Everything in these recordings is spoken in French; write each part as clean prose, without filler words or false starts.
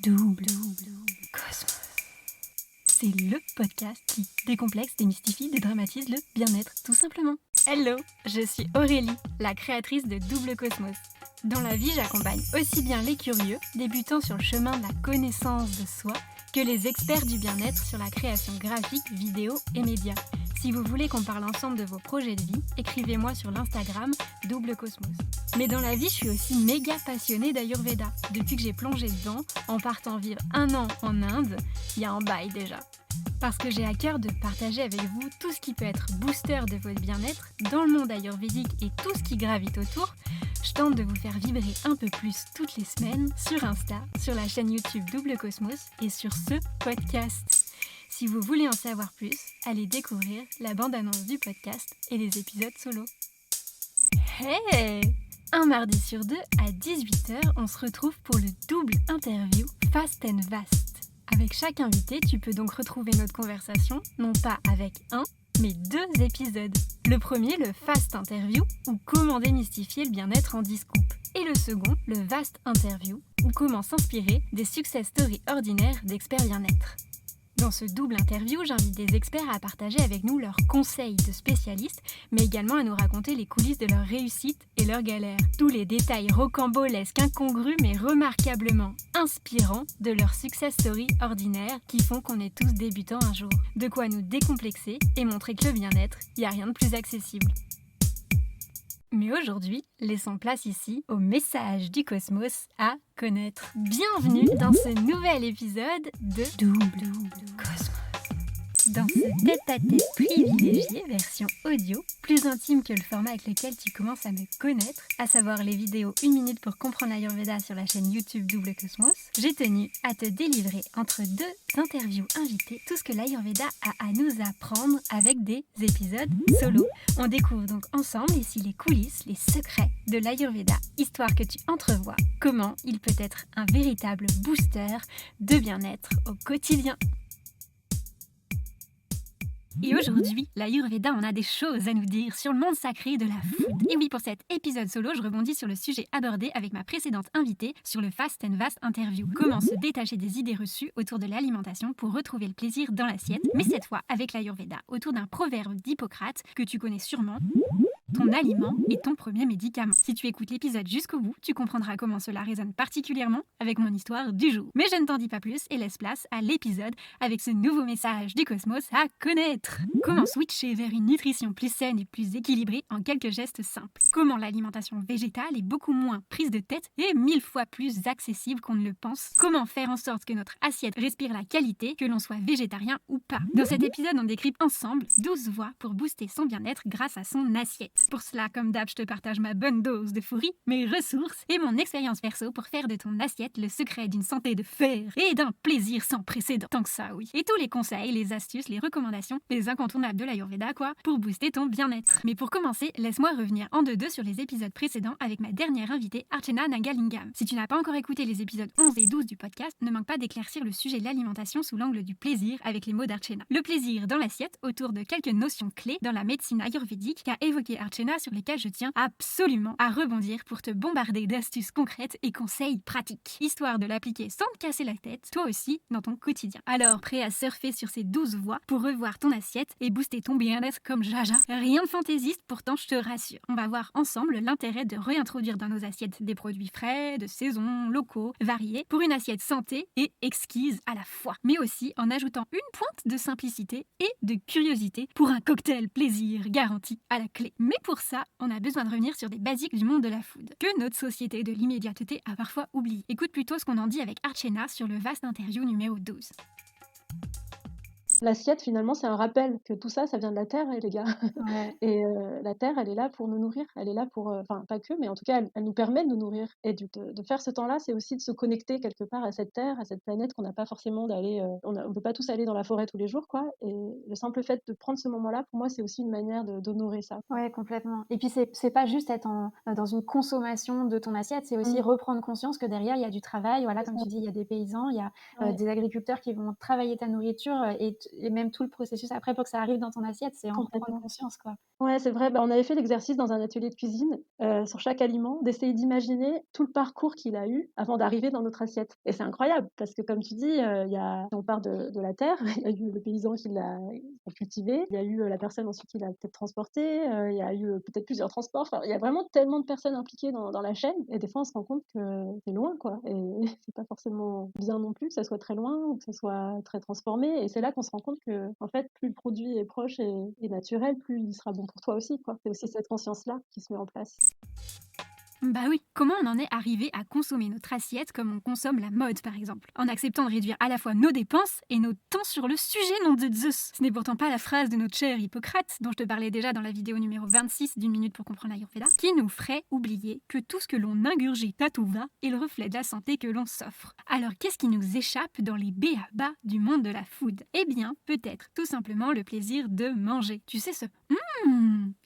Double Cosmos. C'est le podcast qui décomplexe, démystifie, dédramatise le bien-être, tout simplement. Hello, je suis Aurélie, la créatrice de Double Cosmos. Dans la vie, j'accompagne aussi bien les curieux, débutant sur le chemin de la connaissance de soi, que les experts du bien-être sur la création graphique, vidéo et médias. Si vous voulez qu'on parle ensemble de vos projets de vie, écrivez-moi sur l'Instagram Double Cosmos. Mais dans la vie, je suis aussi méga passionnée d'Ayurveda. Depuis que j'ai plongé dedans, en partant vivre 1 an en Inde, il y a un bail déjà. Parce que j'ai à cœur de partager avec vous tout ce qui peut être booster de votre bien-être dans le monde ayurvédique et tout ce qui gravite autour, je tente de vous faire vibrer un peu plus toutes les semaines sur Insta, sur la chaîne YouTube Double Cosmos et sur ce podcast. Si vous voulez en savoir plus, allez découvrir la bande-annonce du podcast et les épisodes solo. Hey! Un mardi sur 2 à 18h, on se retrouve pour le double interview Fast and Vast. Avec chaque invité, tu peux donc retrouver notre conversation, non pas avec un, mais 2 épisodes. Le premier, le Fast Interview, ou comment démystifier le bien-être en 10 scoops. Et le second, le Vast Interview, ou comment s'inspirer des success stories ordinaires d'experts bien-être. Dans ce double interview, j'invite des experts à partager avec nous leurs conseils de spécialistes, mais également à nous raconter les coulisses de leurs réussites et leurs galères. Tous les détails rocambolesques, incongrus, mais remarquablement inspirants de leurs success stories ordinaires qui font qu'on est tous débutants un jour. De quoi nous décomplexer et montrer que le bien-être, il n'y a rien de plus accessible. Mais aujourd'hui, laissons place ici au message du cosmos à connaître. Bienvenue dans ce nouvel épisode de Double Cosmos. Dans ce tête-à-tête privilégié, version audio, plus intime que le format avec lequel tu commences à me connaître, à savoir les vidéos 1 minute pour comprendre l'Ayurveda sur la chaîne YouTube Double Cosmos, j'ai tenu à te délivrer entre 2 interviews invitées tout ce que l'Ayurveda a à nous apprendre avec des épisodes solo. On découvre donc ensemble ici les coulisses, les secrets de l'Ayurveda, histoire que tu entrevois comment il peut être un véritable booster de bien-être au quotidien. Et aujourd'hui, l'Ayurveda en a des choses à nous dire sur le monde sacré de la food. Et oui, pour cet épisode solo, je rebondis sur le sujet abordé avec ma précédente invitée sur le Fast and Vast Interview. Comment se détacher des idées reçues autour de l'alimentation pour retrouver le plaisir dans l'assiette, mais cette fois avec l'Ayurveda, autour d'un proverbe d'Hippocrate que tu connais sûrement. Ton aliment est ton premier médicament. Si tu écoutes l'épisode jusqu'au bout, tu comprendras comment cela résonne particulièrement avec mon histoire du jour. Mais je ne t'en dis pas plus et laisse place à l'épisode avec ce nouveau message du cosmos à connaître. Comment switcher vers une nutrition plus saine et plus équilibrée en quelques gestes simples. Comment l'alimentation végétale est beaucoup moins prise de tête et 1000 fois plus accessible qu'on ne le pense. Comment faire en sorte que notre assiette respire la qualité, que l'on soit végétarien ou pas. Dans cet épisode, on décrypte ensemble 12 voies pour booster son bien-être grâce à son assiette. Pour cela, comme d'hab, je te partage ma bonne dose de fourie, mes ressources et mon expérience perso pour faire de ton assiette le secret d'une santé de fer et d'un plaisir sans précédent. Tant que ça, oui. Et tous les conseils, les astuces, les recommandations, les incontournables de l'Ayurveda, quoi, pour booster ton bien-être. Mais pour commencer, laisse-moi revenir en 2 sur les épisodes précédents avec ma dernière invitée, Archana Nagalingam. Si tu n'as pas encore écouté les épisodes 11 et 12 du podcast, ne manque pas d'éclaircir le sujet de l'alimentation sous l'angle du plaisir avec les mots d'Archana. Le plaisir dans l'assiette autour de quelques notions clés dans la médecine ayurvédique qu'a évoqué Archana sur lesquels je tiens absolument à rebondir pour te bombarder d'astuces concrètes et conseils pratiques, histoire de l'appliquer sans te casser la tête, toi aussi, dans ton quotidien. Alors, prêt à surfer sur ces 12 voies pour revoir ton assiette et booster ton bien-être comme Jaja? Rien de fantaisiste, pourtant je te rassure. On va voir ensemble l'intérêt de réintroduire dans nos assiettes des produits frais, de saison, locaux, variés, pour une assiette santé et exquise à la fois. Mais aussi en ajoutant une pointe de simplicité et de curiosité pour un cocktail plaisir garanti à la clé. Mais pour ça, on a besoin de revenir sur des basiques du monde de la food, que notre société de l'immédiateté a parfois oublié. Écoute plutôt ce qu'on en dit avec Archana sur le vaste interview numéro 12. L'assiette, finalement, c'est un rappel que tout ça, ça vient de la terre, les gars. Ouais. Et la terre, elle est là pour nous nourrir. Elle est là pour, enfin, pas que, mais en tout cas, elle nous permet de nous nourrir. Et de faire ce temps-là, c'est aussi de se connecter quelque part à cette terre, à cette planète qu'on n'a pas forcément d'aller. On peut pas tous aller dans la forêt tous les jours, quoi. Et le simple fait de prendre ce moment-là, pour moi, c'est aussi une manière d'honorer ça. Ouais, complètement. Et puis c'est pas juste être dans une consommation de ton assiette, c'est aussi reprendre conscience que derrière il y a du travail. Voilà, C'est comme ça. tu dis, il y a des paysans, il y a Ouais. des agriculteurs qui vont travailler ta nourriture et et même tout le processus après pour que ça arrive dans ton assiette, c'est en prendre Complètement. conscience, quoi. Ouais, c'est vrai. Bah, on avait fait l'exercice dans un atelier de cuisine, sur chaque aliment, d'essayer d'imaginer tout le parcours qu'il a eu avant d'arriver dans notre assiette et c'est incroyable parce que comme tu dis, il y a si on part de la terre, il y a eu le paysan qui l'a cultivé, il y a eu, la personne ensuite qui l'a peut-être transporté, il y a eu, peut-être plusieurs transports. Enfin, il y a vraiment tellement de personnes impliquées dans la chaîne et des fois, on se rend compte que c'est loin, quoi et c'est pas forcément bien non plus que ça soit très loin ou que ça soit très transformé et c'est là qu'on se rend compte qu'en fait, plus le produit est proche et naturel, plus il sera bon pour toi aussi, quoi. C'est aussi cette conscience-là qui se met en place. Bah oui, comment on en est arrivé à consommer notre assiette comme on consomme la mode par exemple, en acceptant de réduire à la fois nos dépenses et nos temps sur le sujet, nom de Zeus. Ce n'est pourtant pas la phrase de notre cher Hippocrate, dont je te parlais déjà dans la vidéo numéro 26 d'une minute pour comprendre l'Ayurveda, qui nous ferait oublier que tout ce que l'on ingurgite à tout va est le reflet de la santé que l'on s'offre. Alors qu'est-ce qui nous échappe dans les b.a.-ba du monde de la food? Eh bien, peut-être tout simplement le plaisir de manger. Tu sais ce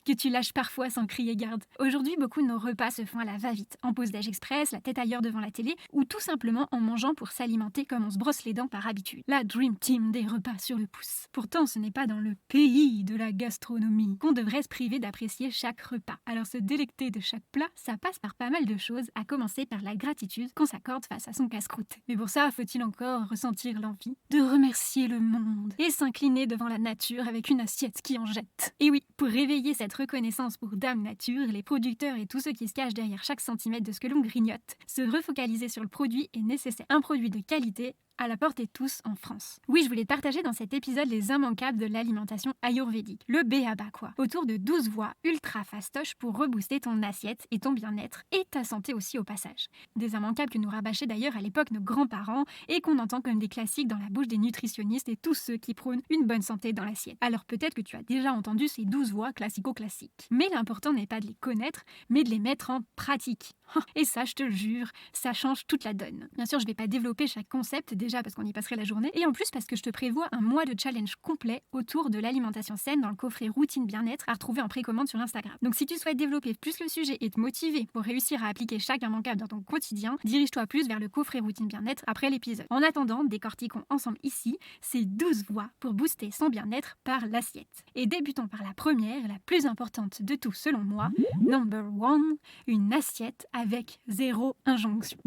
que tu lâches parfois sans crier garde. Aujourd'hui, beaucoup de nos repas se font à la va-vite, en pause déj express, la tête ailleurs devant la télé, ou tout simplement en mangeant pour s'alimenter comme on se brosse les dents par habitude. La dream team des repas sur le pouce. Pourtant, ce n'est pas dans le pays de la gastronomie qu'on devrait se priver d'apprécier chaque repas. Alors se délecter de chaque plat, ça passe par pas mal de choses, à commencer par la gratitude qu'on s'accorde face à son casse-croûte. Mais pour ça, faut-il encore ressentir l'envie de remercier le monde et s'incliner devant la nature avec une assiette qui en jette. Et oui, pour réveiller cette reconnaissance pour Dame Nature, les producteurs et tous ceux qui se cachent derrière chaque centimètre de ce que l'on grignote, se refocaliser sur le produit est nécessaire. Un produit de qualité à la portée de tous en France. Oui, je voulais te partager dans cet épisode les immanquables de l'alimentation ayurvédique, le b.a.-ba quoi, autour de 12 voies ultra fastoches pour rebooster ton assiette et ton bien-être et ta santé aussi au passage. Des immanquables que nous rabâchaient d'ailleurs à l'époque nos grands-parents et qu'on entend comme des classiques dans la bouche des nutritionnistes et tous ceux qui prônent une bonne santé dans l'assiette. Alors peut-être que tu as déjà entendu ces 12 voies classico-classiques. Mais l'important n'est pas de les connaître, mais de les mettre en pratique. Et ça, je te le jure, ça change toute la donne. Bien sûr, je ne vais pas développer chaque concept, déjà parce qu'on y passerait la journée, et en plus parce que je te prévois un mois de challenge complet autour de l'alimentation saine dans le coffret routine bien-être à retrouver en précommande sur Instagram. Donc si tu souhaites développer plus le sujet et te motiver pour réussir à appliquer chaque immanquable dans ton quotidien, dirige-toi plus vers le coffret routine bien-être après l'épisode. En attendant, décortiquons ensemble ici ces 12 voies pour booster son bien-être par l'assiette. Et débutons par la première, la plus importante de tout selon moi, number one, une assiette avec zéro injonction.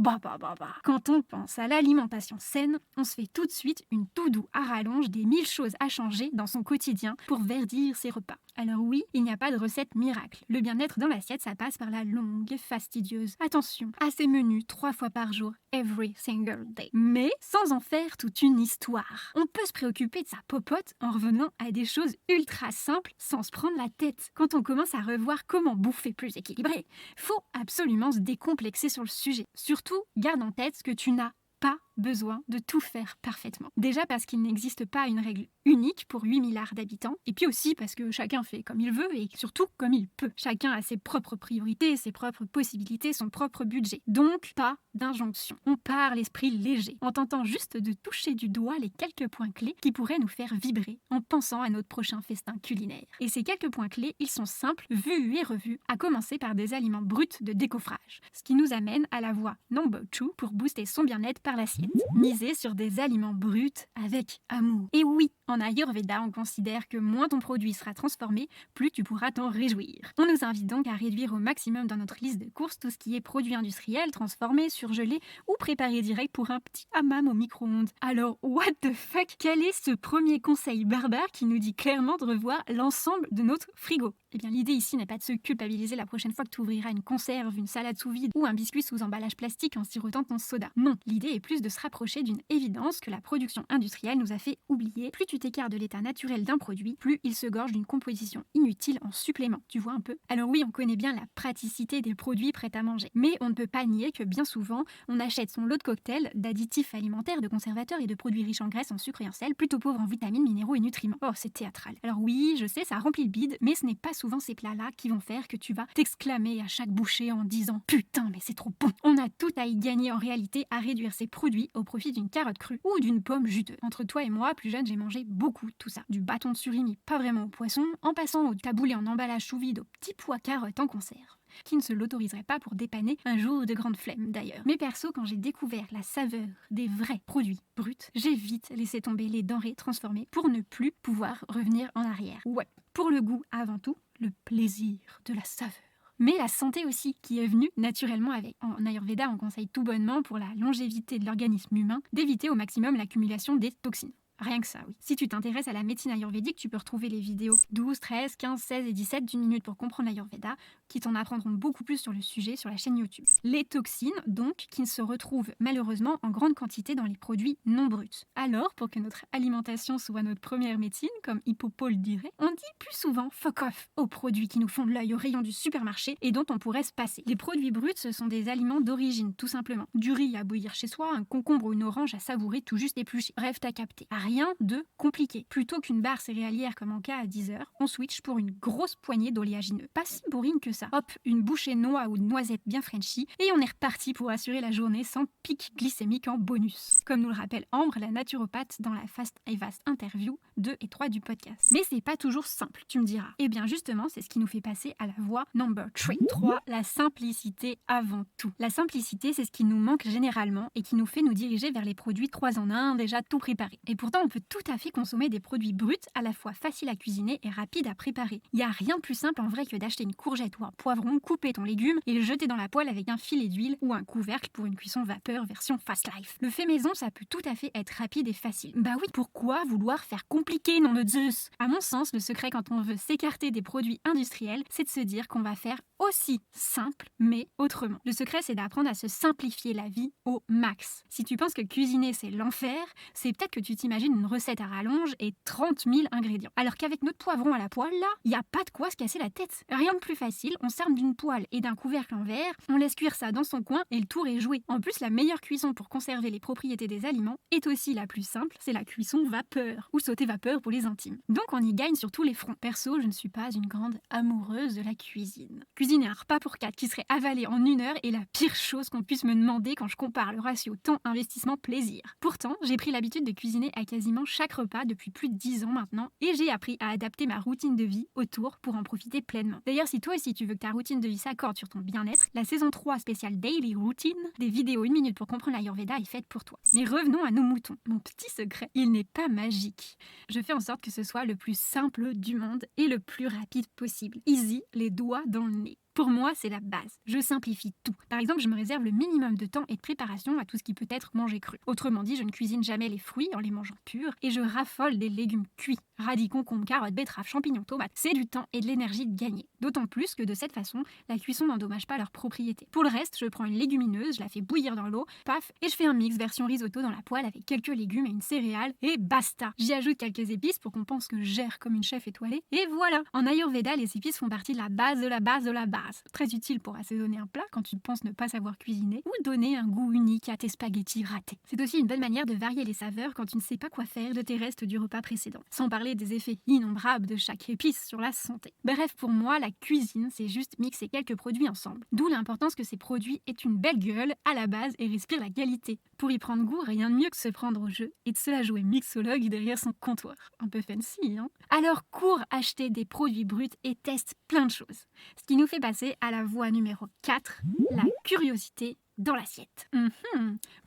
Quand on pense à l'alimentation saine, on se fait tout de suite une to-do à rallonge des 1000 choses à changer dans son quotidien pour verdir ses repas. Alors oui, il n'y a pas de recette miracle. Le bien-être dans l'assiette, ça passe par la longue et fastidieuse attention à ces menus 3 fois par jour, every single day. Mais sans en faire toute une histoire. On peut se préoccuper de sa popote en revenant à des choses ultra simples sans se prendre la tête. Quand on commence à revoir comment bouffer plus équilibré, faut absolument se décomplexer sur le sujet. Surtout, garde en tête que tu n'as pas besoin de tout faire parfaitement. Déjà parce qu'il n'existe pas une règle unique pour 8 milliards d'habitants, et puis aussi parce que chacun fait comme il veut et surtout comme il peut. Chacun a ses propres priorités, ses propres possibilités, son propre budget. Donc, pas d'injonction. On part l'esprit léger, en tentant juste de toucher du doigt les quelques points clés qui pourraient nous faire vibrer en pensant à notre prochain festin culinaire. Et ces quelques points clés, ils sont simples, vus et revus, à commencer par des aliments bruts de décoffrage. Ce qui nous amène à la voie number 2 pour booster son bien-être par l'assiette. Miser sur des aliments bruts avec amour. Et oui, en Ayurveda, on considère que moins ton produit sera transformé, plus tu pourras t'en réjouir. On nous invite donc à réduire au maximum dans notre liste de courses tout ce qui est produits industriels, transformés, surgelés ou préparés direct pour un petit hammam au micro-ondes. Alors, what the fuck? Quel est ce premier conseil barbare qui nous dit clairement de revoir l'ensemble de notre frigo? Eh bien, l'idée ici n'est pas de se culpabiliser la prochaine fois que tu ouvriras une conserve, une salade sous vide ou un biscuit sous emballage plastique en sirotant ton soda. Non, l'idée est plus de se rapprocher d'une évidence que la production industrielle nous a fait oublier. Plus tu t'écartes de l'état naturel d'un produit, plus il se gorge d'une composition inutile en supplément. Tu vois un peu? Alors oui, on connaît bien la praticité des produits prêts à manger, mais on ne peut pas nier que bien souvent, on achète son lot de cocktails, d'additifs alimentaires, de conservateurs et de produits riches en graisse, en sucre et en sel, plutôt pauvres en vitamines, minéraux et nutriments. Oh, c'est théâtral. Alors oui, je sais, ça remplit le bide, mais ce n'est pas souvent ces plats-là qui vont faire que tu vas t'exclamer à chaque bouchée en disant « Putain, mais c'est trop bon !» On a tout à y gagner en réalité à réduire ces produits au profit d'une carotte crue ou d'une pomme juteuse. Entre toi et moi, plus jeune, j'ai mangé beaucoup de tout ça. Du bâton de surimi pas vraiment au poisson, en passant au taboulé en emballage sous vide aux petits pois carottes en conserve. Qui ne se l'autoriserait pas pour dépanner un jour de grande flemme d'ailleurs. Mais perso, quand j'ai découvert la saveur des vrais produits bruts, j'ai vite laissé tomber les denrées transformées pour ne plus pouvoir revenir en arrière. Ouais, pour le goût avant tout, le plaisir de la saveur. Mais la santé aussi, qui est venue naturellement avec. En Ayurveda, on conseille tout bonnement, pour la longévité de l'organisme humain, d'éviter au maximum l'accumulation des toxines. Rien que ça, oui. Si tu t'intéresses à la médecine ayurvédique, tu peux retrouver les vidéos 12, 13, 15, 16 et 17 d'une minute pour comprendre l'Ayurveda, qui t'en apprendront beaucoup plus sur le sujet sur la chaîne YouTube. Les toxines, donc, qui se retrouvent malheureusement en grande quantité dans les produits non bruts. Alors, pour que notre alimentation soit notre première médecine, comme Hippopole dirait, on dit plus souvent fuck off aux produits qui nous font de l'œil au rayon du supermarché et dont on pourrait se passer. Les produits bruts, ce sont des aliments d'origine, tout simplement. Du riz à bouillir chez soi, un concombre ou une orange à savourer tout juste épluché. Bref, t'as capté. Rien de compliqué. Plutôt qu'une barre céréalière comme en cas à 10h, on switch pour une grosse poignée d'oléagineux. Pas si bourrine que ça. Hop, une bouchée de noix ou de noisettes bien Frenchy et on est reparti pour assurer la journée sans pic glycémique en bonus. Comme nous le rappelle Ambre, la naturopathe, dans la Fast et Vast interview 2 et 3 du podcast. Mais c'est pas toujours simple, tu me diras. Et bien justement, c'est ce qui nous fait passer à la voie number 3, la simplicité avant tout. La simplicité, c'est ce qui nous manque généralement et qui nous fait nous diriger vers les produits 3 en 1 déjà tout préparés. Et pourtant, on peut tout à fait consommer des produits bruts à la fois faciles à cuisiner et rapides à préparer. Il n'y a rien de plus simple en vrai que d'acheter une courgette ou un poivron, couper ton légume et le jeter dans la poêle avec un filet d'huile ou un couvercle pour une cuisson vapeur version fast life. Le fait maison, ça peut tout à fait être rapide et facile. Bah oui, pourquoi vouloir faire compliqué, nom de Zeus? À mon sens, le secret quand on veut s'écarter des produits industriels, c'est de se dire qu'on va faire aussi simple, mais autrement. Le secret, c'est d'apprendre à se simplifier la vie au max. Si tu penses que cuisiner, c'est l'enfer, c'est peut-être que tu t'imagines une recette à rallonge et 30 000 ingrédients. Alors qu'avec notre poivron à la poêle, là, il n'y a pas de quoi se casser la tête. Rien de plus facile, on s'arme d'une poêle et d'un couvercle en verre, on laisse cuire ça dans son coin et le tour est joué. En plus, la meilleure cuisson pour conserver les propriétés des aliments est aussi la plus simple, c'est la cuisson vapeur, ou sauté vapeur pour les intimes. Donc on y gagne sur tous les fronts. Perso, je ne suis pas une grande amoureuse de la cuisine. Cuisiner un repas pour 4 qui serait avalé en 1 heure est la pire chose qu'on puisse me demander quand je compare le ratio temps-investissement-plaisir. Pourtant, j'ai pris l'habitude de cuisiner à quasiment chaque repas depuis plus de 10 ans maintenant et j'ai appris à adapter ma routine de vie autour pour en profiter pleinement. D'ailleurs, si toi aussi tu veux que ta routine de vie s'accorde sur ton bien-être, la saison 3 spéciale Daily Routine, des vidéos 1 minute pour comprendre l'Ayurveda est faite pour toi. Mais revenons à nos moutons. Mon petit secret, il n'est pas magique. Je fais en sorte que ce soit le plus simple du monde et le plus rapide possible. Easy, les doigts dans le nez. Pour moi, c'est la base. Je simplifie tout. Par exemple, je me réserve le minimum de temps et de préparation à tout ce qui peut être mangé cru. Autrement dit, je ne cuisine jamais les fruits en les mangeant purs et je raffole des légumes cuits. Radis, concombres, carottes, betteraves, champignons, tomates. C'est du temps et de l'énergie de gagner. D'autant plus que de cette façon, la cuisson n'endommage pas leurs propriétés. Pour le reste, je prends une légumineuse, je la fais bouillir dans l'eau, paf, et je fais un mix version risotto dans la poêle avec quelques légumes et une céréale et basta. J'y ajoute quelques épices pour qu'on pense que je gère comme une chef étoilée et voilà. En Ayurveda, les épices font partie de la base de la base de la base. Très utile pour assaisonner un plat quand tu penses ne pas savoir cuisiner ou donner un goût unique à tes spaghettis ratés. C'est aussi une bonne manière de varier les saveurs quand tu ne sais pas quoi faire de tes restes du repas précédent. Sans parler des effets innombrables de chaque épice sur la santé. Bref, pour moi, la cuisine, c'est juste mixer quelques produits ensemble. D'où l'importance que ces produits aient une belle gueule à la base et respirent la qualité. Pour y prendre goût, rien de mieux que se prendre au jeu et de se la jouer mixologue derrière son comptoir. Un peu fancy, hein? Alors cours acheter des produits bruts et teste plein de choses. Ce qui nous fait passer à la voie numéro 4, la curiosité dans l'assiette.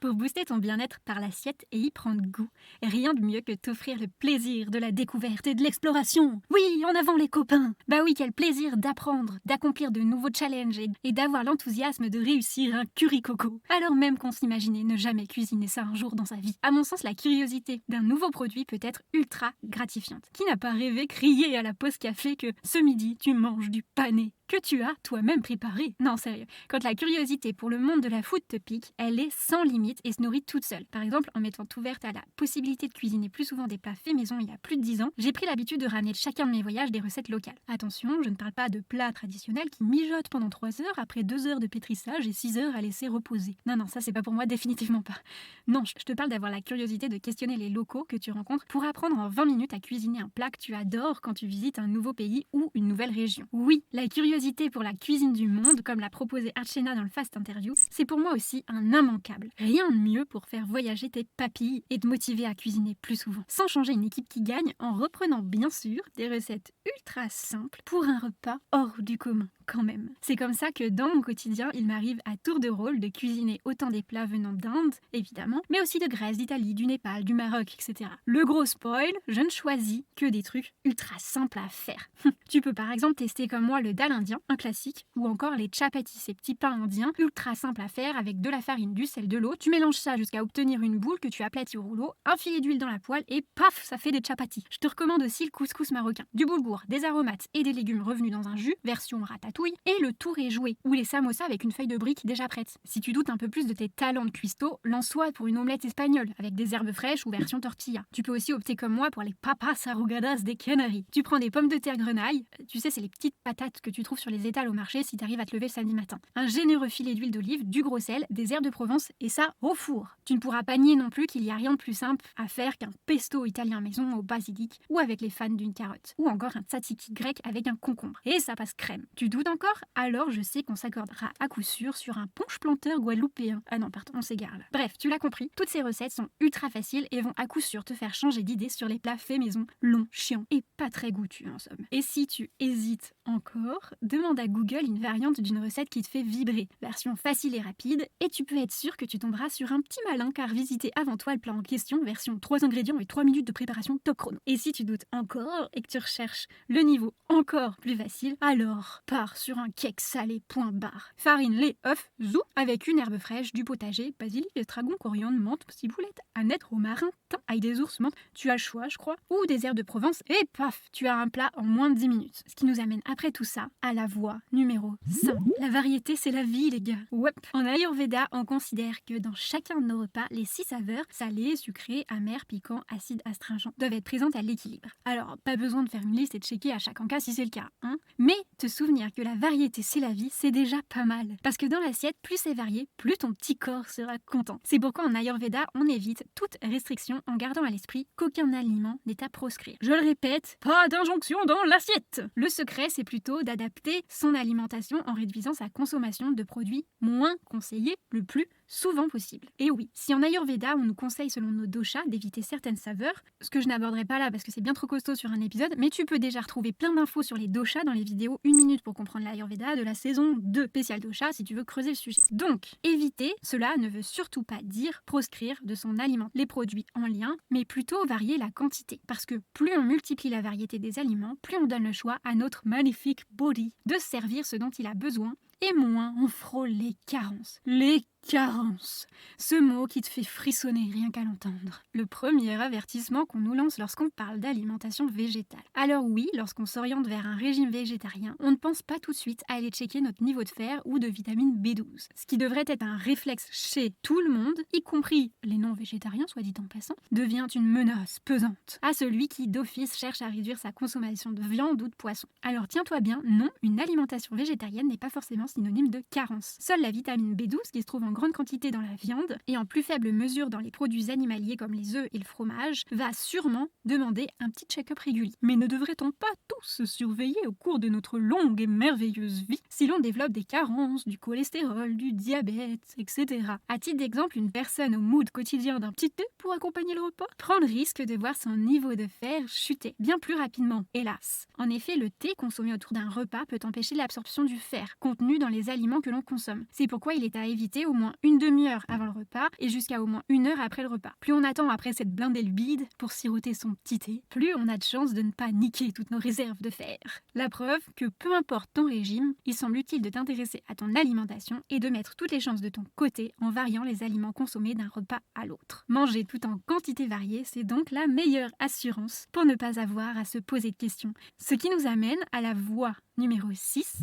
Pour booster ton bien-être par l'assiette et y prendre goût, rien de mieux que t'offrir le plaisir de la découverte et de l'exploration. Oui, en avant les copains. Bah oui, quel plaisir d'apprendre, d'accomplir de nouveaux challenges et d'avoir l'enthousiasme de réussir un curry coco. Alors même qu'on s'imaginait ne jamais cuisiner ça un jour dans sa vie. À mon sens, la curiosité d'un nouveau produit peut être ultra gratifiante. Qui n'a pas rêvé crier à la pause café que ce midi tu manges du pané que tu as toi-même préparé? Non, sérieux. Quand la curiosité pour le monde de la food te pique, elle est sans limite et se nourrit toute seule. Par exemple, en m'étant ouverte à la possibilité de cuisiner plus souvent des plats faits maison il y a plus de 10 ans, j'ai pris l'habitude de ramener de chacun de mes voyages des recettes locales. Attention, je ne parle pas de plats traditionnels qui mijotent pendant 3 heures après 2 heures de pétrissage et 6 heures à laisser reposer. Non, ça c'est pas pour moi, définitivement pas. Non, je te parle d'avoir la curiosité de questionner les locaux que tu rencontres pour apprendre en 20 minutes à cuisiner un plat que tu adores quand tu visites un nouveau pays ou une nouvelle région. Oui, la curiosité pour la cuisine du monde, comme l'a proposé Archana dans le Fast Interview, c'est pour moi aussi un immanquable. Rien de mieux pour faire voyager tes papilles et te motiver à cuisiner plus souvent. Sans changer une équipe qui gagne, en reprenant bien sûr des recettes ultra simples pour un repas hors du commun. quand même. C'est comme ça que dans mon quotidien, il m'arrive à tour de rôle de cuisiner autant des plats venant d'Inde, évidemment, mais aussi de Grèce, d'Italie, du Népal, du Maroc, etc. Le gros spoil, je ne choisis que des trucs ultra simples à faire. Tu peux par exemple tester comme moi le dal indien, un classique, ou encore les chapatis, ces petits pains indiens ultra simples à faire avec de la farine, du sel, de l'eau. Tu mélanges ça jusqu'à obtenir une boule que tu aplatis au rouleau, un filet d'huile dans la poêle et paf, ça fait des chapatis. Je te recommande aussi le couscous marocain. Du boulgour, des aromates et des légumes revenus dans un jus, version ratatouille, et le tour est joué, ou les samosas avec une feuille de brique déjà prête. Si tu doutes un peu plus de tes talents de cuistot, lance-toi pour une omelette espagnole avec des herbes fraîches ou version tortilla. Tu peux aussi opter comme moi pour les papas arrugadas des Canaries. Tu prends des pommes de terre grenaille, tu sais c'est les petites patates que tu trouves sur les étals au marché si t'arrives à te lever le samedi matin. Un généreux filet d'huile d'olive, du gros sel, des herbes de Provence et ça au four. Tu ne pourras pas nier non plus qu'il n'y a rien de plus simple à faire qu'un pesto italien maison au basilic ou avec les fans d'une carotte. Ou encore un tzatziki grec avec un concombre. Et ça passe crème. Tu doutes encore? Alors je sais qu'on s'accordera à coup sûr sur un punch planteur guadeloupéen. Ah non, pardon, on s'égare là. Bref, tu l'as compris, toutes ces recettes sont ultra faciles et vont à coup sûr te faire changer d'idée sur les plats faits maison, longs, chiants et pas très goûtus en somme. Et si tu hésites encore, demande à Google une variante d'une recette qui te fait vibrer, version facile et rapide, et tu peux être sûr que tu tomberas sur un petit malin car visiter avant toi le plat en question, version 3 ingrédients et 3 minutes de préparation top chrono. Et si tu doutes encore et que tu recherches le niveau encore plus facile, alors pars sur un cake salé point barre. Farine, lait, œufs, zou, avec une herbe fraîche, du potager, basilic, estragon, coriandre, menthe, ciboulette, aneth, romarin, thym, ail des ours, menthe, tu as le choix je crois, ou des herbes de Provence, et paf, tu as un plat en moins de 10 minutes. Ce qui nous amène après tout ça à la voie numéro 5. La variété c'est la vie les gars. Ouais. En Ayurveda, on considère que dans chacun de nos repas, les 6 saveurs, salé, sucré, amer, piquant, acide, astringent, doivent être présentes à l'équilibre. Alors, pas besoin de faire une liste et de checker à chaque encas si c'est le cas, hein. Mais te souvenir que la variété c'est la vie, c'est déjà pas mal. Parce que dans l'assiette, plus c'est varié, plus ton petit corps sera content. C'est pourquoi en Ayurveda, on évite toute restriction en gardant à l'esprit qu'aucun aliment n'est à proscrire. Je le répète, pas d'injonction dans l'assiette. Le secret, c'est plutôt d'adapter son alimentation en réduisant sa consommation de produits moins conseillés le plus souvent possible. Et oui, si en Ayurveda on nous conseille selon nos doshas d'éviter certaines saveurs, ce que je n'aborderai pas là parce que c'est bien trop costaud sur un épisode, mais tu peux déjà retrouver plein d'infos sur les doshas dans les vidéos 1 minute pour comprendre l'Ayurveda de la saison 2 spéciale dosha si tu veux creuser le sujet. Donc, éviter, cela ne veut surtout pas dire proscrire de son aliment les produits en lien, mais plutôt varier la quantité. Parce que plus on multiplie la variété des aliments, plus on donne le choix à notre magnifique body de se servir ce dont il a besoin et moins on frôle les carences. Les carences. Ce mot qui te fait frissonner rien qu'à l'entendre. Le premier avertissement qu'on nous lance lorsqu'on parle d'alimentation végétale. Alors oui, lorsqu'on s'oriente vers un régime végétarien, on ne pense pas tout de suite à aller checker notre niveau de fer ou de vitamine B12. Ce qui devrait être un réflexe chez tout le monde, y compris les non-végétariens, soit dit en passant, devient une menace pesante à celui qui d'office cherche à réduire sa consommation de viande ou de poisson. Alors tiens-toi bien, non, une alimentation végétarienne n'est pas forcément synonyme de carence. Seule la vitamine B12, qui se trouve en grande quantité dans la viande et en plus faible mesure dans les produits animaliers comme les œufs et le fromage, va sûrement demander un petit check-up régulier. Mais ne devrait-on pas tous se surveiller au cours de notre longue et merveilleuse vie si l'on développe des carences, du cholestérol, du diabète, etc. À titre d'exemple, une personne au mood quotidien d'un petit thé pour accompagner le repas prend le risque de voir son niveau de fer chuter bien plus rapidement, hélas. En effet, le thé consommé autour d'un repas peut empêcher l'absorption du fer contenu dans les aliments que l'on consomme. C'est pourquoi il est à éviter au moins une demi-heure avant le repas et jusqu'à au moins 1 heure après le repas. Plus on attend après cette blindée le bide pour siroter son petit thé, plus on a de chances de ne pas niquer toutes nos réserves de fer. La preuve que peu importe ton régime, il semble utile de t'intéresser à ton alimentation et de mettre toutes les chances de ton côté en variant les aliments consommés d'un repas à l'autre. Manger tout en quantité variée, c'est donc la meilleure assurance pour ne pas avoir à se poser de questions. Ce qui nous amène à la voie numéro 6,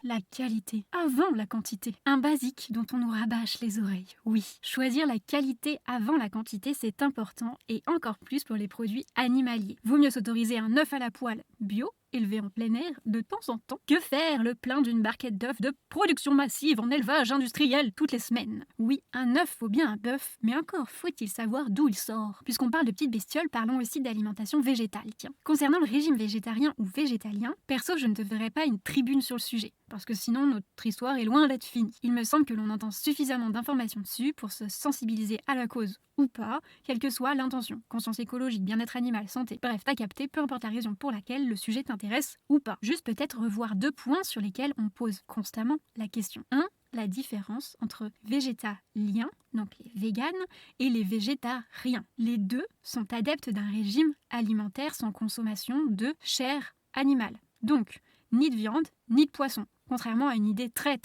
la qualité avant la quantité. Un basique dont on nous rabâche les oreilles. Oui, choisir la qualité avant la quantité, c'est important et encore plus pour les produits animaliers. Vaut mieux s'autoriser un œuf à la poêle bio, élevé en plein air, de temps en temps, que faire le plein d'une barquette d'œufs de production massive en élevage industriel toutes les semaines. Oui, un œuf vaut bien un bœuf, mais encore faut-il savoir d'où il sort. Puisqu'on parle de petites bestioles, parlons aussi d'alimentation végétale. Tiens. Concernant le régime végétarien ou végétalien, perso, je ne te ferai pas une tribune sur le sujet, parce que sinon notre histoire est loin d'être finie. Il me semble que l'on entend suffisamment d'informations dessus pour se sensibiliser à la cause ou pas, quelle que soit l'intention. Conscience écologique, bien-être animal, santé, bref, t'as capté, peu importe la raison pour laquelle le sujet t'intéresse. intéresse ou pas. Juste peut-être revoir 2 points sur lesquels on pose constamment la question. 1. La différence entre végétaliens, donc les véganes, et les végétariens. Les deux sont adeptes d'un régime alimentaire sans consommation de chair animale. Donc, ni de viande, ni de poisson. Contrairement à une idée très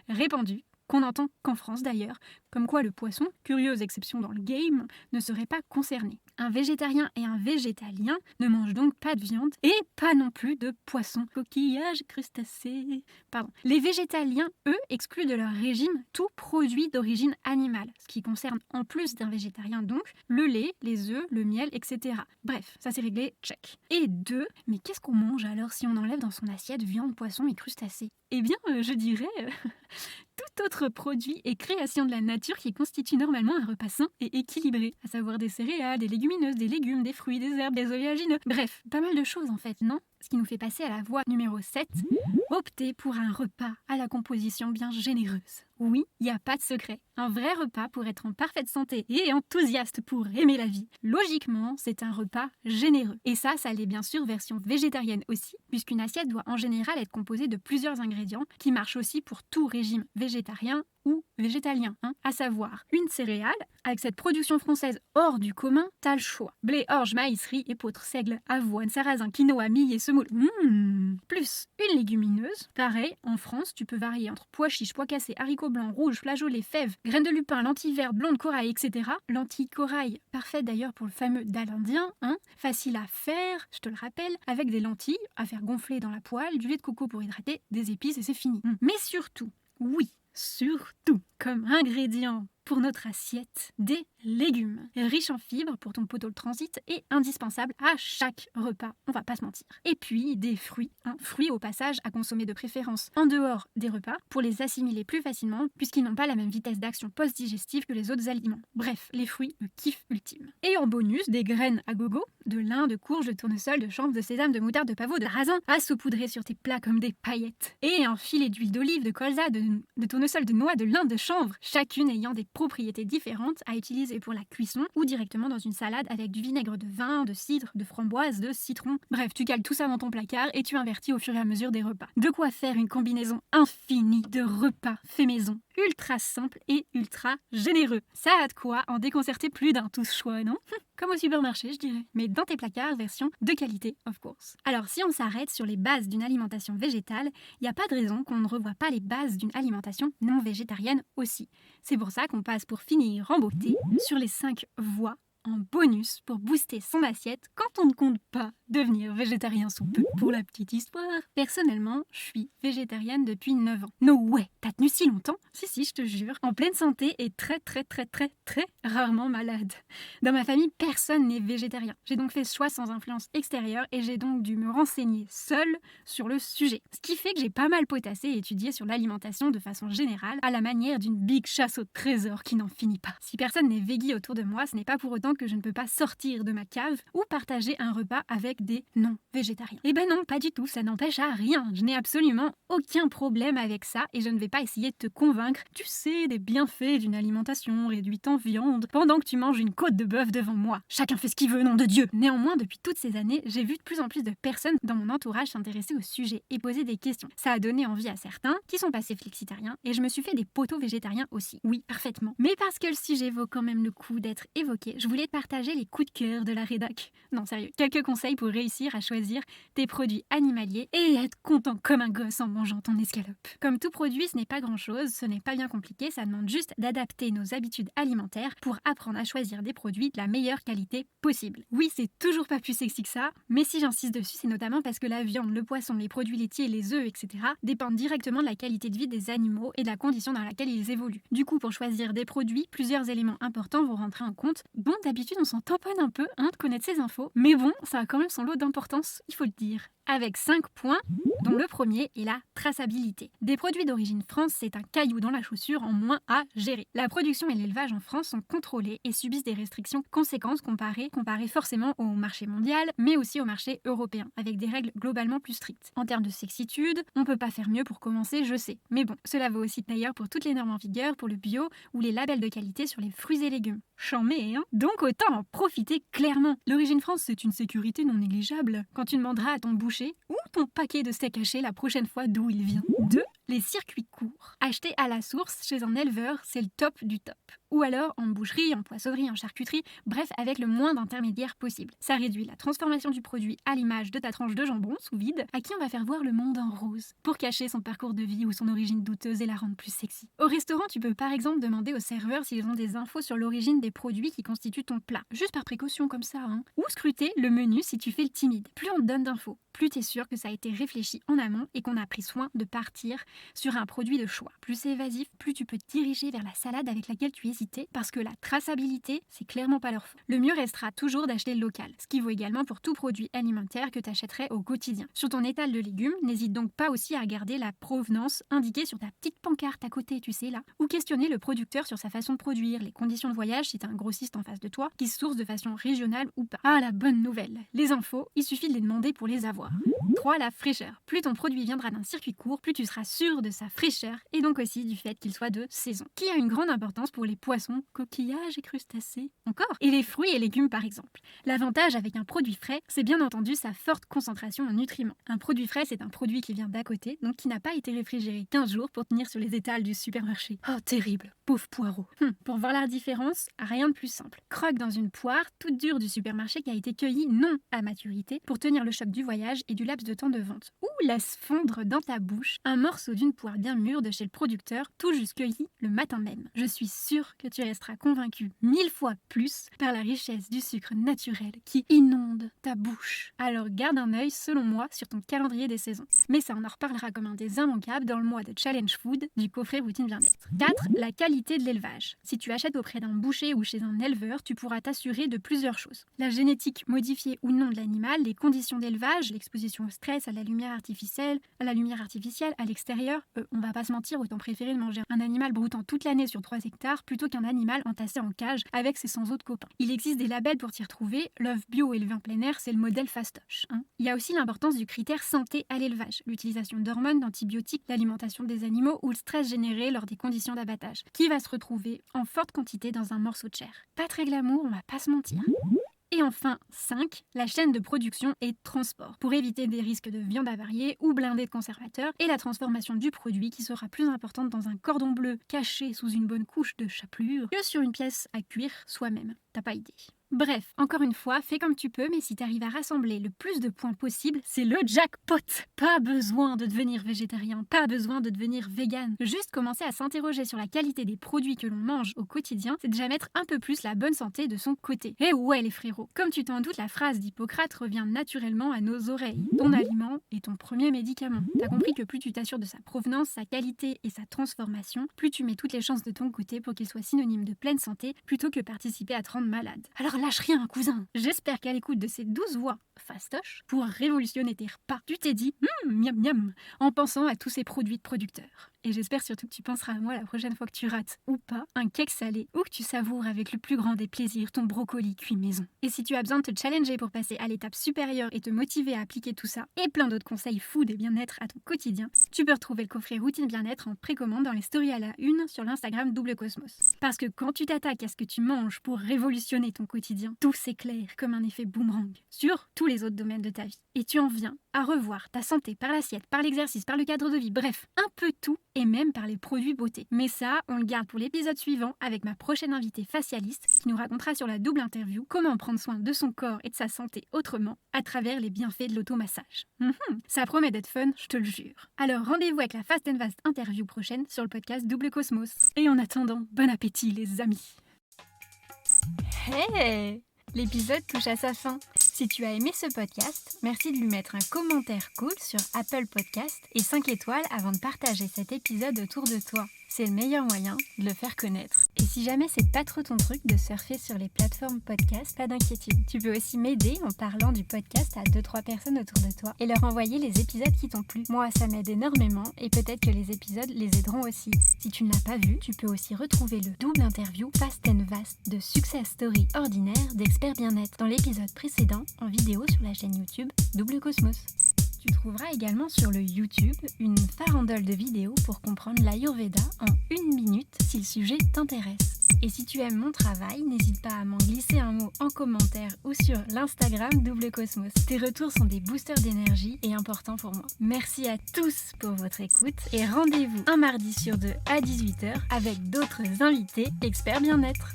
répandue, qu'on n'entend qu'en France d'ailleurs, comme quoi le poisson, curieuse exception dans le game, ne serait pas concerné. Un végétarien et un végétalien ne mangent donc pas de viande et pas non plus de poisson, coquillages, crustacés. Les végétaliens, eux, excluent de leur régime tout produit d'origine animale, ce qui concerne en plus d'un végétarien donc le lait, les œufs, le miel, etc. Bref, ça c'est réglé, check. Et 2, mais qu'est-ce qu'on mange alors si on enlève dans son assiette viande, poisson et crustacés ? Eh bien, je dirais tout autre produit et création de la nature qui constitue normalement un repas sain et équilibré, à savoir des céréales, des légumineuses, des légumes, des fruits, des herbes, des oléagineux. Bref, pas mal de choses en fait, non ? Ce qui nous fait passer à la voie numéro 7, opter pour un repas à la composition bien généreuse. Oui, il n'y a pas de secret. Un vrai repas pour être en parfaite santé et enthousiaste pour aimer la vie. Logiquement, c'est un repas généreux. Et ça l'est bien sûr version végétarienne aussi, puisqu'une assiette doit en général être composée de plusieurs ingrédients qui marchent aussi pour tout régime végétarien ou végétalien, à savoir une céréale. Avec cette production française hors du commun, t'as le choix. Blé, orge, maïs, riz, épeautre, seigle, avoine, sarrasin, quinoa, mil et semoule. Plus une légumineuse. Pareil, en France, tu peux varier entre pois chiches, pois cassés, haricots blancs, rouges, flageolets, fèves, graines de lupin, lentilles vertes, blondes, corail, etc. Lentilles corail, parfait d'ailleurs pour le fameux dalle indien, facile à faire, je te le rappelle, avec des lentilles à faire gonfler dans la poêle, du lait de coco pour hydrater, des épices et c'est fini. Mais surtout, oui, surtout, comme ingrédient pour notre assiette, des légumes, riches en fibres pour ton poteau de transit et indispensables à chaque repas, on va pas se mentir. Et puis des fruits, fruits au passage à consommer de préférence en dehors des repas pour les assimiler plus facilement puisqu'ils n'ont pas la même vitesse d'action post-digestive que les autres aliments. Bref, les fruits, le kiff ultime. Et en bonus, des graines à gogo, de lin, de courge, de tournesol, de chanvre, de sésame, de moutarde, de pavot, de raisin à saupoudrer sur tes plats comme des paillettes. Et un filet d'huile d'olive, de colza, de tournesol, de noix, de lin, de chanvre, chacune ayant des propriétés différentes à utiliser pour la cuisson ou directement dans une salade avec du vinaigre de vin, de cidre, de framboise, de citron. Bref, tu cales tout ça dans ton placard et tu invertis au fur et à mesure des repas. De quoi faire une combinaison infinie de repas fait maison, ultra simple et ultra généreux. Ça a de quoi en déconcerter plus d'un tous choix, non ? Comme au supermarché, je dirais. Mais dans tes placards, version de qualité, of course. Alors, si on s'arrête sur les bases d'une alimentation végétale, il n'y a pas de raison qu'on ne revoie pas les bases d'une alimentation non végétarienne aussi. C'est pour ça qu'on passe pour finir en beauté sur les 5 voies en bonus pour booster son assiette quand on ne compte pas devenir végétarien sous peu. Pour la petite histoire, personnellement, je suis végétarienne depuis 9 ans. No way, t'as tenu si longtemps ? Si, je te jure. En pleine santé et très rarement malade. Dans ma famille, personne n'est végétarien. J'ai donc fait ce choix sans influence extérieure et j'ai donc dû me renseigner seule sur le sujet. Ce qui fait que j'ai pas mal potassé et étudié sur l'alimentation de façon générale, à la manière d'une big chasse au trésor qui n'en finit pas. Si personne n'est végé autour de moi, ce n'est pas pour autant que je ne peux pas sortir de ma cave ou partager un repas avec des non-végétariens. Eh ben non, pas du tout, ça n'empêche à rien. Je n'ai absolument aucun problème avec ça et je ne vais pas essayer de te convaincre, tu sais, des bienfaits d'une alimentation réduite en viande pendant que tu manges une côte de bœuf devant moi. Chacun fait ce qu'il veut, nom de Dieu. Néanmoins, depuis toutes ces années, j'ai vu de plus en plus de personnes dans mon entourage s'intéresser au sujet et poser des questions. Ça a donné envie à certains qui sont passés flexitariens et je me suis fait des poteaux végétariens aussi. Oui, parfaitement. Mais parce que le sujet vaut quand même le coup d'être évoqué, je voulais te partager les coups de cœur de la rédac. Non, sérieux, quelques conseils pour réussir à choisir tes produits animaliers et être content comme un gosse en mangeant ton escalope. Comme tout produit, ce n'est pas grand-chose, ce n'est pas bien compliqué, ça demande juste d'adapter nos habitudes alimentaires pour apprendre à choisir des produits de la meilleure qualité possible. Oui, c'est toujours pas plus sexy que ça, mais si j'insiste dessus, c'est notamment parce que la viande, le poisson, les produits laitiers, les œufs, etc. dépendent directement de la qualité de vie des animaux et de la condition dans laquelle ils évoluent. Du coup, pour choisir des produits, plusieurs éléments importants vont rentrer en compte. Bon, d'habitude, on s'en tamponne un peu de connaître ces infos, mais bon, ça a quand même son lot d'importance, il faut le dire. avec 5 points, dont le premier est la traçabilité. Des produits d'origine France, c'est un caillou dans la chaussure en moins à gérer. La production et l'élevage en France sont contrôlés et subissent des restrictions conséquentes comparées forcément au marché mondial, mais aussi au marché européen, avec des règles globalement plus strictes. En termes de sexitude, on peut pas faire mieux pour commencer, je sais. Mais bon, cela vaut aussi d'ailleurs pour toutes les normes en vigueur, pour le bio ou les labels de qualité sur les fruits et légumes. Chambé, hein? Donc autant en profiter clairement. L'origine France, c'est une sécurité non négligeable. Quand tu demanderas à ton boucher ou ton paquet de steak haché la prochaine fois d'où il vient. 2. Les circuits courts. Acheter à la source chez un éleveur, c'est le top du top. Ou alors en boucherie, en poissonnerie, en charcuterie, bref, avec le moins d'intermédiaires possible. Ça réduit la transformation du produit à l'image de ta tranche de jambon sous vide, à qui on va faire voir le monde en rose, pour cacher son parcours de vie ou son origine douteuse et la rendre plus sexy. Au restaurant, tu peux par exemple demander aux serveurs s'ils ont des infos sur l'origine des produits qui constituent ton plat, juste par précaution comme ça, hein. Ou scruter le menu si tu fais le timide. Plus on te donne d'infos, plus t'es sûr que ça a été réfléchi en amont et qu'on a pris soin de partir sur un produit de choix. Plus c'est évasif, plus tu peux te diriger vers la salade avec laquelle tu hésitais, parce que la traçabilité, c'est clairement pas leur faute. Le mieux restera toujours d'acheter local, ce qui vaut également pour tout produit alimentaire que tu achèterais au quotidien. Sur ton étal de légumes, n'hésite donc pas aussi à regarder la provenance indiquée sur ta petite pancarte à côté, tu sais là, ou questionner le producteur sur sa façon de produire, les conditions de voyage si t'as un grossiste en face de toi, qui se source de façon régionale ou pas. Ah, la bonne nouvelle, les infos, il suffit de les demander pour les avoir. 3. La fraîcheur. Plus ton produit viendra d'un circuit court, plus tu seras sûr de sa fraîcheur et donc aussi du fait qu'il soit de saison, qui a une grande importance pour les poissons, coquillages et crustacés, encore, et les fruits et légumes par exemple. L'avantage avec un produit frais, c'est bien entendu sa forte concentration en nutriments. Un produit frais, c'est un produit qui vient d'à côté, donc qui n'a pas été réfrigéré 15 jours pour tenir sur les étals du supermarché. Oh, terrible, pauvre poireau. Pour voir la différence, rien de plus simple. Croque dans une poire toute dure du supermarché qui a été cueillie non à maturité pour tenir le choc du voyage et du laps de temps de vente. Ou laisse fondre dans ta bouche un morceau d'une poire bien mûre de chez le producteur, tout juste cueilli le matin même. Je suis sûre que tu resteras convaincu 1000 fois plus par la richesse du sucre naturel qui inonde ta bouche. Alors garde un œil, selon moi, sur ton calendrier des saisons. Mais ça, on en reparlera comme un des immanquables dans le mois de Challenge Food du coffret Routine Bien-être. 4. La qualité de l'élevage. Si tu achètes auprès d'un boucher ou chez un éleveur, tu pourras t'assurer de plusieurs choses. La génétique modifiée ou non de l'animal, les conditions d'élevage, l'exposition au stress, à la lumière artificielle, à l'extérieur. On va pas se mentir, autant préférer de manger un animal broutant toute l'année sur 3 hectares plutôt qu'un animal entassé en cage avec ses 100 autres copains. Il existe des labels pour t'y retrouver. L'œuf bio élevé en plein air, c'est le modèle fastoche. Il y a aussi l'importance du critère santé à l'élevage, l'utilisation d'hormones, d'antibiotiques, l'alimentation des animaux ou le stress généré lors des conditions d'abattage, qui va se retrouver en forte quantité dans un morceau de chair. Pas très glamour, on va pas se mentir. Et enfin, 5. La chaîne de production et de transport, pour éviter des risques de viande avariée ou blindée de conservateurs, et la transformation du produit qui sera plus importante dans un cordon bleu caché sous une bonne couche de chapelure que sur une pièce à cuire soi-même. T'as pas idée. Bref, encore une fois, fais comme tu peux, mais si t'arrives à rassembler le plus de points possible, c'est le jackpot. Pas besoin de devenir végétarien, pas besoin de devenir vegan. Juste commencer à s'interroger sur la qualité des produits que l'on mange au quotidien, c'est déjà mettre un peu plus la bonne santé de son côté. Et ouais les frérots, comme tu t'en doutes, la phrase d'Hippocrate revient naturellement à nos oreilles. Ton aliment est ton premier médicament. T'as compris que plus tu t'assures de sa provenance, sa qualité et sa transformation, plus tu mets toutes les chances de ton côté pour qu'il soit synonyme de pleine santé plutôt que participer à te rendre malade. Alors lâche rien, cousin. J'espère qu'à l'écoute de ces 12 voix fastoches, pour révolutionner tes repas, tu t'es dit miam miam en pensant à tous ces produits de producteurs. Et j'espère surtout que tu penseras à moi la prochaine fois que tu rates, ou pas, un cake salé, ou que tu savoures avec le plus grand des plaisirs ton brocoli cuit maison. Et si tu as besoin de te challenger pour passer à l'étape supérieure et te motiver à appliquer tout ça, et plein d'autres conseils food et bien-être à ton quotidien, tu peux retrouver le coffret Routine Bien-être en précommande dans les stories à la une sur l'Instagram Double Cosmos. Parce que quand tu t'attaques à ce que tu manges pour révolutionner ton quotidien, tout s'éclaire comme un effet boomerang sur tous les autres domaines de ta vie. Et tu en viens à revoir ta santé par l'assiette, par l'exercice, par le cadre de vie, bref, un peu tout, et même par les produits beauté. Mais ça, on le garde pour l'épisode suivant avec ma prochaine invitée facialiste qui nous racontera sur la double interview comment prendre soin de son corps et de sa santé autrement à travers les bienfaits de l'automassage. Ça promet d'être fun, je te le jure. Alors rendez-vous avec la Fast and Fast interview prochaine sur le podcast Double Cosmos. Et en attendant, bon appétit les amis. Hey! L'épisode touche à sa fin. Si tu as aimé ce podcast, merci de lui mettre un commentaire cool sur Apple Podcast et 5 étoiles avant de partager cet épisode autour de toi. C'est le meilleur moyen de le faire connaître. Et si jamais c'est pas trop ton truc de surfer sur les plateformes podcast, pas d'inquiétude. Tu peux aussi m'aider en parlant du podcast à 2-3 personnes autour de toi et leur envoyer les épisodes qui t'ont plu. Moi, ça m'aide énormément et peut-être que les épisodes les aideront aussi. Si tu ne l'as pas vu, tu peux aussi retrouver le double interview Fast and Vast de Success Story ordinaire d'experts bien-être dans l'épisode précédent en vidéo sur la chaîne YouTube Double Cosmos. Tu trouveras également sur le YouTube une farandole de vidéos pour comprendre l'Ayurveda en 1 minute si le sujet t'intéresse. Et si tu aimes mon travail, n'hésite pas à m'en glisser un mot en commentaire ou sur l'Instagram Double Cosmos. Tes retours sont des boosters d'énergie et importants pour moi. Merci à tous pour votre écoute et rendez-vous un mardi sur 2 à 18h avec d'autres invités experts bien-être.